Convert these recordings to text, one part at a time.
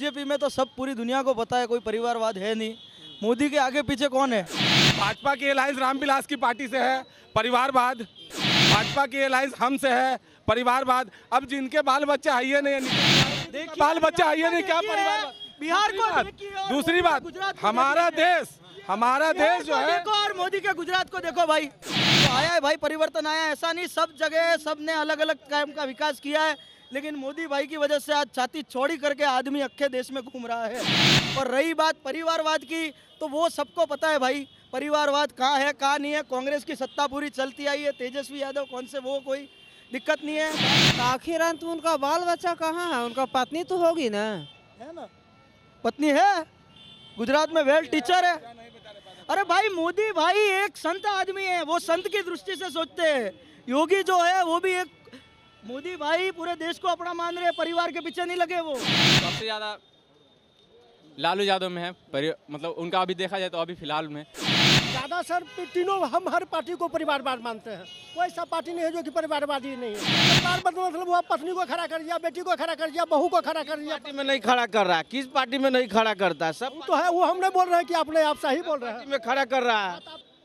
BJP में तो सब पूरी दुनिया को पता है, कोई परिवारवाद है नहीं। मोदी के आगे पीछे कौन है? भाजपा की अलायंस रामविलास की पार्टी से है, परिवारवाद। भाजपा की अलायंस हमसे है, परिवारवाद। अब जिनके बाल बच्चे आइए नहीं, बाल बच्चे आइए नहीं, क्या परिवार? बिहार को दूसरी बात, हमारा देश जो है, देखो और मोदी के गुजरात को देखो भाई, तो आया है भाई, परिवर्तन आया है। ऐसा नहीं सब जगह सबने अलग अलग काम का विकास किया है, लेकिन मोदी भाई की वजह से आज छाती चौड़ी करके आदमी अक्खे देश में घूम रहा है। और रही बात परिवारवाद की, तो वो सबको पता है भाई, परिवारवाद कहाँ है कहाँ नहीं है। कांग्रेस की सत्ता पूरी चलती आई है, तेजस्वी यादव कौन से, वो कोई दिक्कत नहीं है। आखिर अंत में उनका बाल बच्चा कहाँ है? उनका पत्नी तो होगी ना, है ना, पत्नी है, गुजरात में वेल टीचर है। अरे भाई मोदी भाई एक संत आदमी है, वो संत की दृष्टि से सोचते हैं। योगी जो है वो भी एक, मोदी भाई पूरे देश को अपना मान रहे हैं, परिवार के पीछे नहीं लगे वो। सबसे ज़्यादा लालू यादव में है, मतलब उनका अभी देखा जाए तो अभी फिलहाल में ज़्यादा सर तीनों हम हर पार्टी को परिवारवाद मानते हैं। कोई सा पार्टी नहीं है जो कि परिवारवादी नहीं है। परिवारवाद मतलब वो पत्नी को खड़ा कर दिया, बेटी को खड़ा कर दिया, बहू को खड़ा कर दिया। पार्टी में नहीं खड़ा कर रहा है, किस पार्टी में नहीं खड़ा करता? सब तो है, वो हम नहीं बोल रहे हैं कि अपने आप सही बोल रहे हैं। में खड़ा कर रहा है।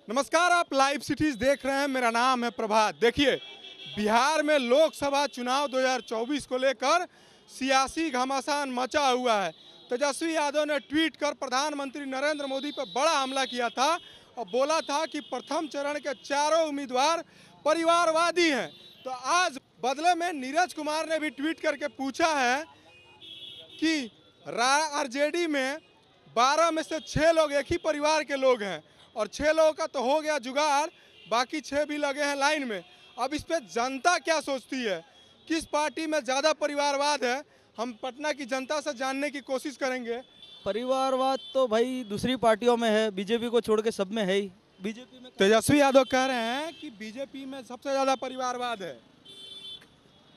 नमस्कार, आप लाइव सिटीज देख रहे हैं। मेरा नाम है प्रभात। देखिए, बिहार में लोकसभा चुनाव 2024 को लेकर सियासी घमासान मचा हुआ है। तेजस्वी यादव ने ट्वीट कर प्रधानमंत्री नरेंद्र मोदी पर बड़ा हमला किया था और बोला था कि प्रथम चरण के चारों उम्मीदवार परिवारवादी हैं। तो आज बदले में नीरज कुमार ने भी ट्वीट करके पूछा है कि आरजेडी में 12 में से 6 लोग एक ही परिवार के लोग हैं और 6 लोगों का तो हो गया जुगाड़, बाकी 6 भी लगे हैं लाइन में। अब इस पे जनता क्या सोचती है, किस पार्टी में ज़्यादा परिवारवाद है, हम पटना की जनता से जानने की कोशिश करेंगे। परिवारवाद तो भाई दूसरी पार्टियों में है, बीजेपी को छोड़ के सब में है ही। बीजेपी में तेजस्वी यादव कह रहे हैं कि बीजेपी में सबसे ज़्यादा परिवारवाद है।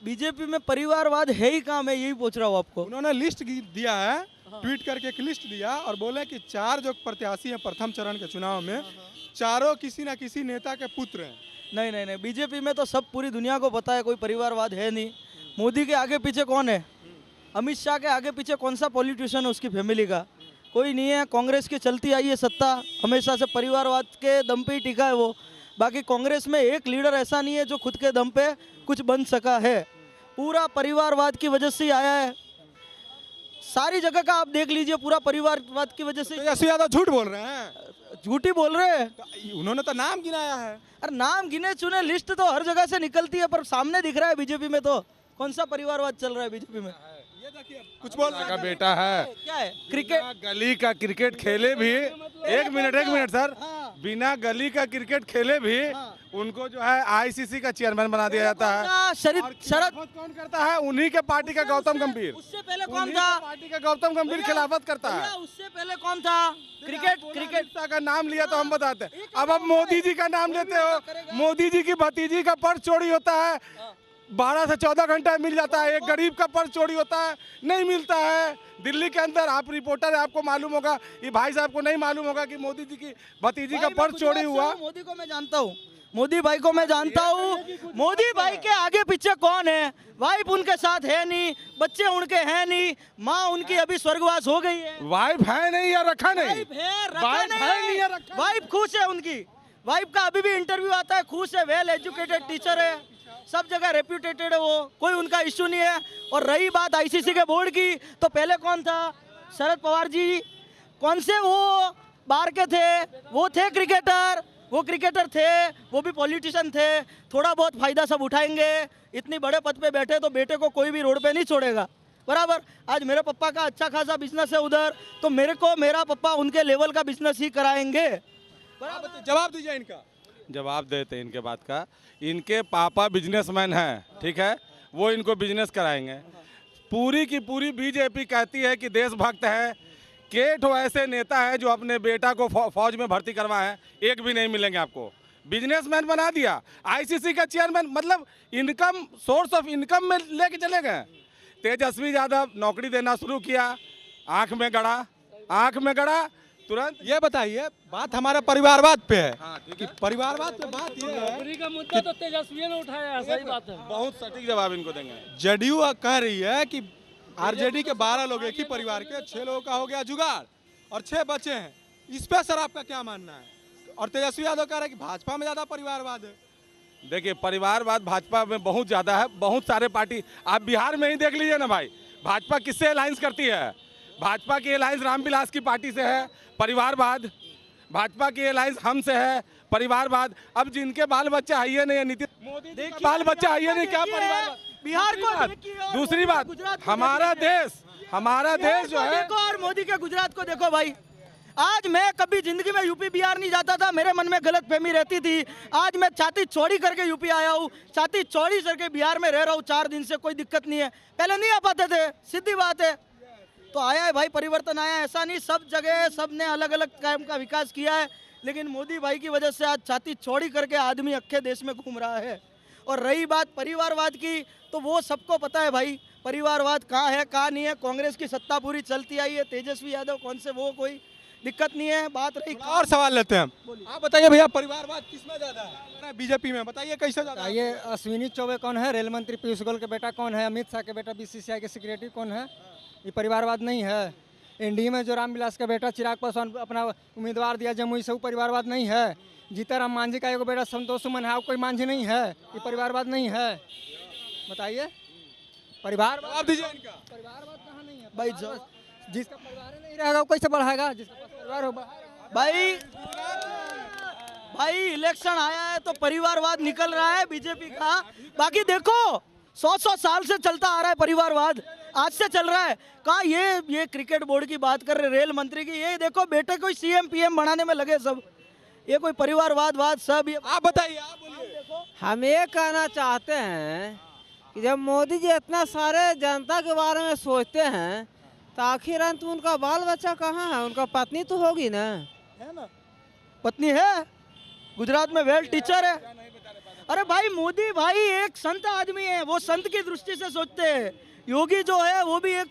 बीजेपी में परिवारवाद है ही कहाँ, मैं यही पूछ रहा हूँ आपको। उन्होंने लिस्ट दिया है, ट्वीट करके एक लिस्ट दिया और बोले कि 4 जो प्रत्याशी हैं प्रथम चरण के चुनाव में, चारों किसी न किसी नेता के पुत्र हैं। नहीं नहीं नहीं, बीजेपी में तो सब पूरी दुनिया को पता है, कोई परिवारवाद है नहीं। मोदी के आगे पीछे कौन है? अमित शाह के आगे पीछे कौन सा पॉलिटिशियन है उसकी फैमिली का? कोई नहीं है। कांग्रेस की चलती आई है सत्ता, हमेशा से परिवारवाद के दम पे ही टिका है वो। बाकी कांग्रेस में एक लीडर ऐसा नहीं है जो खुद के दम पे कुछ बन सका है, पूरा परिवारवाद की वजह से ही आया है। सारी जगह का आप देख लीजिए, पूरा परिवारवाद की वजह से। तेजस्वी यादव झूठ बोल रहे हैं, झूठी बोल रहे हैं। उन्होंने तो नाम गिनाया है। अरे नाम गिने चुने लिस्ट तो हर जगह से निकलती है, पर सामने दिख रहा है बीजेपी में तो कौन सा परिवारवाद चल रहा है बीजेपी में। ये देखिए, कुछ बोल रहा का बेटा है, क्या है? क्रिकेट, गली का क्रिकेट खेले भी, एक मिनट सर, बिना गली का क्रिकेट खेले भी उनको जो है आईसीसी का चेयरमैन बना दिया जाता है। शरद कौन करता है? उन्हीं के पार्टी का गौतम गंभीर। उससे पहले कौन था? पार्टी का गौतम गंभीर खिलाफत करता है। उससे पहले कौन था? क्रिकेट का नाम लिया तो हम बताते हैं। अब मोदी जी का नाम लेते हो। मोदी जी की भतीजी का पर्स चोरी होता है, 12 से 14 घंटा मिल जाता है। एक गरीब का पर्स चोरी होता है, नहीं मिलता है। दिल्ली के अंदर, आप रिपोर्टर है, आपको मालूम होगा, ये भाई साहब को नहीं मालूम होगा कि मोदी जी की भतीजी का पर्स चोरी हुआ। मोदी को मैं जानता हूँ, मोदी भाई को मैं जानता हूँ। मोदी भाई के आगे पीछे कौन है? वाइफ उनके साथ है नहीं, बच्चे उनके हैं नहीं, माँ उनकी अभी स्वर्गवास हो गई है। वाइफ है नहीं या रखा नहीं? वाइफ है, रखा नहीं। वाइफ खुश है उनकी, वाइफ का अभी भी इंटरव्यू आता है, खुश है, वेल एजुकेटेड टीचर है, सब जगह रेप्यूटेटेड है वो, कोई उनका इश्यू नहीं है। और रही बात आईसीसी के बोर्ड की, तो पहले कौन था? शरद पवार जी। कौन से वो बाहर के थे? वो थे क्रिकेटर, वो क्रिकेटर थे, वो भी पॉलिटिशियन थे। थोड़ा बहुत फायदा सब उठाएंगे, इतनी बड़े पद पे बैठे तो बेटे को कोई भी रोड पे नहीं छोड़ेगा, बराबर। आज मेरे पापा का अच्छा खासा बिजनेस है उधर, तो मेरे को मेरा पापा उनके लेवल का बिजनेस ही कराएंगे, बराबर। जवाब दीजिए इनका। जवाब देते इनके बात का। इनके पापा बिजनेसमैन हैं, ठीक है, वो इनको बिजनेस कराएंगे। पूरी की पूरी बीजेपी कहती है कि देशभक्त है। केट वो ऐसे नेता है जो अपने बेटा को फौज में भर्ती करवाए हैं, एक भी नहीं मिलेंगे आपको। बिजनेसमैन बना दिया, आईसीसी का चेयरमैन, मतलब इनकम, सोर्स ऑफ इनकम में लेके चले गए। तेजस्वी यादव नौकरी देना शुरू किया, आंख में गड़ा तुरंत। ये बताइए, बात हमारा परिवारवाद पे है। हाँ, कि परिवारवाद पे बात ये है, नौकरी का मुद्दा तो तेजस्वी ने उठाया है, सही बात है। बहुत सटीक जवाब इनको देंगे। जदयू कह रही है कि आरजेडी के 12 लोग एक ही परिवार के, 6 लोगों का हो गया जुगाड़ और 6 बचे हैं। इस पे सर आपका क्या मानना है? और तेजस्वी यादव कह रहे हैं कि भाजपा में ज्यादा परिवारवाद है। देखिए, परिवारवाद भाजपा में बहुत ज़्यादा है। बहुत सारे पार्टी आप बिहार में ही देख लीजिए ना भाई, भाजपा किससे अलायंस करती है? भाजपा की अलायंस रामविलास की पार्टी से है, परिवारवाद। भाजपा की अलायंस हमसे है, परिवारवाद। अब जिनके बाल बच्चे है नहीं है, नीतीश मोदी जी का बाल बच्चा है नहीं, क्या परिवार? बिहार को देखिए और दूसरी बात, गुजरात को हमारा देश जो है, देखो और मोदी के गुजरात को देखो भाई। आज मैं कभी जिंदगी में यूपी बिहार नहीं जाता था, मेरे मन में गलत फहमी रहती थी। आज मैं छाती चौड़ी करके यूपी आया हूँ, छाती चौड़ी करके बिहार में रह रहा हूँ 4 दिन से, कोई दिक्कत नहीं है। पहले नहीं आ पाते थे, सीधी बात है। तो आया है भाई, परिवर्तन आया है, ऐसा नहीं सब जगह सब ने अलग अलग काम का विकास किया है, लेकिन मोदी भाई की वजह से आज छाती चौड़ी करके आदमी अक्खे देश में घूम रहा है। और रही बात परिवारवाद की, तो वो सबको पता है भाई, परिवारवाद कहाँ है कहाँ नहीं है। कांग्रेस की सत्ता पूरी चलती आई है, तेजस्वी यादव कौन से, वो कोई दिक्कत नहीं है। बात रही और सवाल लेते हैं हम। आप बताइए भैया, परिवारवाद किसमें ज्यादा है? बीजेपी में, बताइए कैसे ज्यादा है? ये अश्विनी चौबे कौन है? रेल मंत्री पीयूष गोयल के बेटा कौन है? अमित शाह के बेटा बीसीसीआई के सेक्रेटरी कौन है? ये परिवारवाद नहीं है। एनडीए में जो रामविलास का बेटा चिराग पासवान अपना उम्मीदवार दिया जमुई से, वो परिवारवाद नहीं है। जीताराम मांझी का एक बेटा संतोष सुमन है, कोई मांझी नहीं है, ये परिवारवाद नहीं है। बताइए, परिवारवाद जवाब दीजिए इनका। परिवारवाद कहाँ नहीं है भाई जिसका परिवार ही नहीं रहेगा वो कैसे बढ़ाएगा? जिसका परिवार हो भाई इलेक्शन आया है तो परिवारवाद निकल रहा है बीजेपी का। बाकी देखो 100 साल से चलता आ रहा है परिवारवाद, आज से चल रहा है। कहा ये क्रिकेट बोर्ड की बात कर रहे, रेल मंत्री की, ये देखो बेटे को सीएम पीएम बनाने में लगे सब। ये कोई परिवारवाद सब ये आप बताइए, आप बोलिए। हम ये कहना चाहते हैं कि जब मोदी जी इतना सारे जनता के बारे में सोचते हैं, तो आखिर अंत में उनका बाल बच्चा कहाँ है? उनका पत्नी तो होगी ना, है ना, पत्नी है, गुजरात में वेल टीचर है। अरे भाई मोदी भाई एक संत आदमी है, वो संत की दृष्टि से सोचते हैं। योगी जो है वो भी एक,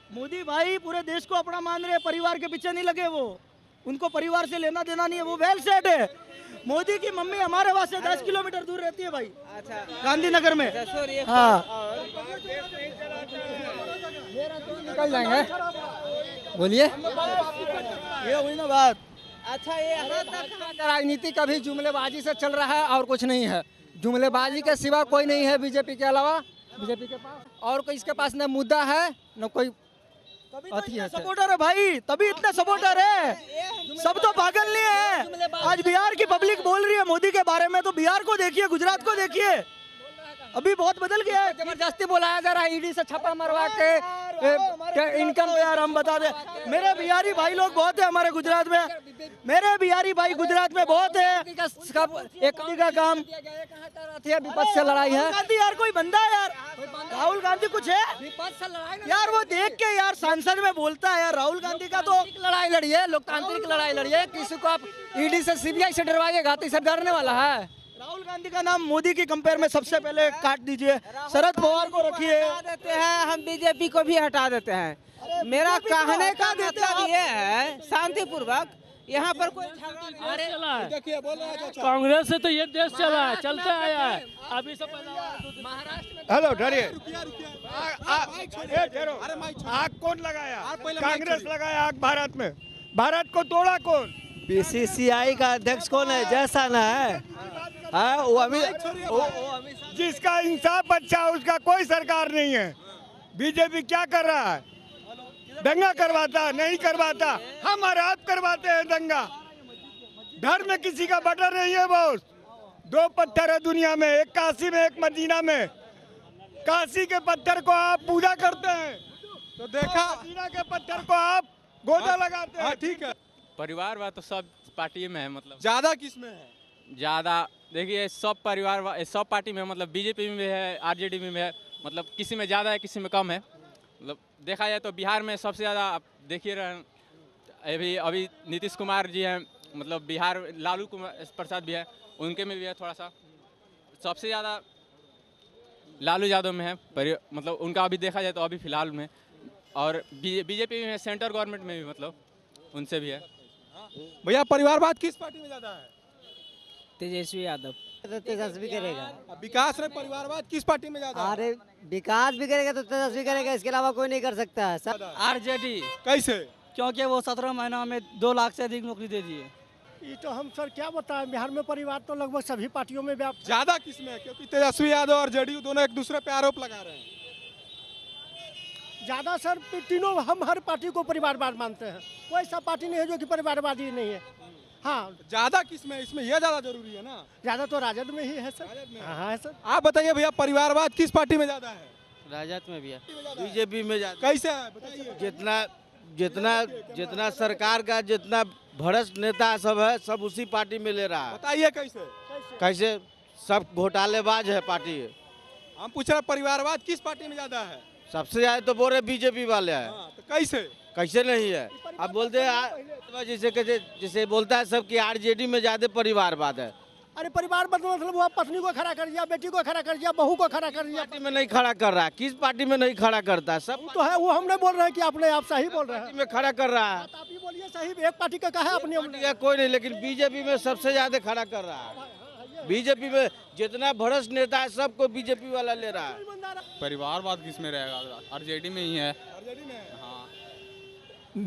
मोदी भाई पूरे देश को अपना मान रहे हैं, परिवार के पीछे नहीं लगे वो, उनको परिवार से लेना देना नहीं है, वो वेल सेट है। मोदी की मम्मी हमारे वहाँ से 10 किलोमीटर दूर रहती है भाई, अच्छा गांधीनगर में। हाँ, निकल जाएंगे। बोलिए, ये हुई ना बात। अच्छा ये राजनीति कभी जुमलेबाजी से चल रहा है और कुछ नहीं है। जुमलेबाजी के सिवा कोई नहीं है बीजेपी के अलावा। बीजेपी के पास और कोई, इसके पास न मुद्दा है न कोई अथी है। सपोर्टर है भाई, तभी इतना सपोर्टर है, सब तो पागल नहीं है। आज बिहार की पब्लिक बोल रही है मोदी के बारे में, तो बिहार को देखिए, गुजरात को देखिए, अभी बहुत बदल गया है। जबरदस्ती बुलाया जा रहा है ईडी से छापा मरवा के इनकम यार हम बता दे, मेरे बिहारी भाई लोग बहुत है हमारे गुजरात में, मेरे बिहारी भाई गुजरात में बहुत है। एक का काम विपक्ष से लड़ाई है। गांधी यार कोई बंदा है यार, राहुल गांधी कुछ है विपक्ष से लड़ाई यार, वो देख के यार सांसद में बोलता है यार, राहुल गांधी का तो लड़ाई लड़िए, लोकतांत्रिक लड़ाई लड़िए। किसी को आप ईडी से सीबीआई से डरवाइएगा तो इसे डरने वाला है? राहुल गांधी का नाम मोदी की कंपेयर में सबसे पहले काट दीजिए, शरद पवार को रखिए। देते हैं, हम बीजेपी को भी हटा देते हैं। मेरा कहने का मतलब ये है, शांतिपूर्वक यहाँ पर कोई देखिए, बोल रहा है कांग्रेस से तो ये देश चला है, चलता आया है। अभी से महाराष्ट्र हेलो ठहरिए, आग कौन लगाया? कांग्रेस लगाया आग भारत में। भारत को तोड़ा कौन? बीसीसीआई का अध्यक्ष कौन है? जैसा ना है, वो अमित, जिसका इंसाफ अच्छा है उसका कोई सरकार नहीं है। बीजेपी क्या कर रहा है? दंगा करवाता नहीं करवाता, हमारे आप करवाते हैं दंगा। धर्म में किसी का बटर नहीं है बॉस। 2 पत्थर है दुनिया में, एक काशी में एक मदीना में। काशी के पत्थर को आप पूजा करते हैं, तो देखा, मदीना के पत्थर को आप गोदा लगाते हैं। ठीक है। परिवारवाद तो सब पार्टी में है, मतलब ज्यादा किसमें है? ज़्यादा देखिए सब सब पार्टी में, मतलब बीजेपी में भी है, आरजेडी में भी है, मतलब किसी में ज़्यादा है किसी में कम है। मतलब देखा जाए तो बिहार में सबसे ज़्यादा आप देखिए अभी नीतीश कुमार जी हैं, मतलब बिहार लालू प्रसाद भी है, उनके में भी है थोड़ा सा। सबसे ज़्यादा लालू यादव में है, मतलब उनका अभी देखा जाए तो अभी फिलहाल में, और बीजेपी में है, सेंट्रल गवर्नमेंट में भी मतलब उनसे भी है। भैया परिवारवाद किस पार्टी में ज्यादा है? तेजस्वी यादव। तेजस्वी करेगा। विकास में परिवारवाद किस पार्टी में ज्यादा है? अरे विकास भी करेगा तो तेजस्वी करेगा, इसके अलावा कोई नहीं कर सकता है सब। आरजेडी, कैसे? क्योंकि वो 17 महीनों में 2 लाख से अधिक नौकरी दे दिए। ये तो हम सर क्या बताएं, बिहार में परिवार तो लगभग सभी पार्टियों में व्याप्त। ज्यादा किसमें है? क्योंकि तेजस्वी यादव और जेडीयू दोनों एक दूसरे पे आरोप लगा रहे हैं। ज़्यादा सर तीनों हम हर पार्टी को परिवारवाद मानते हैं, कोई सा पार्टी नहीं है जो कि परिवारवादी नहीं है। हाँ, ज्यादा किसमें? इसमें यह ज्यादा जरूरी है ना। ज़्यादा तो राजद में ही है सर। राजद में? हाँ है सर। आप बताइए भैया, परिवारवाद किस पार्टी में ज्यादा है? राजद में भी है, बीजेपी में कैसे है बताइए? जितना सरकार का जितना भ्रष्ट नेता सब है, सब उसी पार्टी में ले रहा है। बताइए कैसे? कैसे? सब घोटालेबाज है पार्टी। हम पूछ रहे हैं परिवारवाद किस पार्टी में ज्यादा है? सबसे ज्यादा तो बोल रहे बीजेपी वाले हैं। हाँ, तो कैसे? कैसे नहीं है? अब बोलते हैं जैसे बोलता है सब कि आरजेडी में ज्यादा परिवारवाद है। अरे परिवार मतलब वो पत्नी को खड़ा कर दिया, बेटी को खड़ा कर दिया, बहू को खड़ा कर दिया। पार्टी में नहीं खड़ा कर रहा है। किस पार्टी में नहीं खड़ा करता है? सब तो है, वो हम नहीं बोल रहे हैं कि अपने आप सही बोल रहे हैं। पार्टी में खड़ा कर रहा है। तो आप ही बोलिए सही, एक पार्टी का कहा है अपनी पार्टी का कोई नहीं, लेकिन बीजेपी में सबसे ज्यादा खड़ा कर रहा है। बीजेपी में जितना भ्रष्ट नेता है सबको बीजेपी वाला ले रहा है। परिवारवाद किस में रहेगा? आरजेडी में ही है। आरजेडी में? हाँ,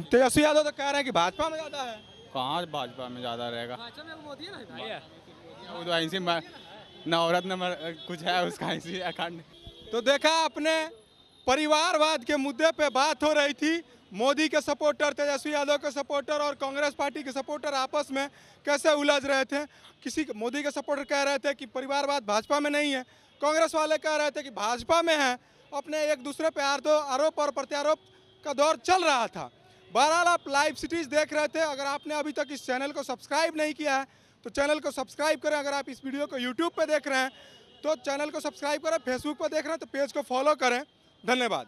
तेजस्वी यादव तो कह रहे हैं कि भाजपा में ज्यादा है। कहाँ भाजपा में ज़्यादा रहेगा? वो तो ऐसे नवरत्न कुछ है उसका ऐसी अखंड। तो देखा आपने, परिवारवाद के मुद्दे पे बात हो रही थी। मोदी के सपोर्टर, तेजस्वी यादव के सपोर्टर और कांग्रेस पार्टी के सपोर्टर आपस में कैसे उलझ रहे थे। मोदी के सपोर्टर कह रहे थे कि परिवारवाद भाजपा में नहीं है, कांग्रेस वाले कह रहे थे कि भाजपा में है। अपने एक दूसरे पे आरोप और प्रत्यारोप का दौर चल रहा था। बहरहाल आप लाइव सिटीज़ देख रहे थे। अगर आपने अभी तक इस चैनल को सब्सक्राइब नहीं किया है तो चैनल को सब्सक्राइब करें। अगर आप इस वीडियो को यूट्यूब पे देख रहे हैं तो चैनल को सब्सक्राइब करें, फेसबुक पर देख रहे हैं तो पेज को फॉलो करें। धन्यवाद।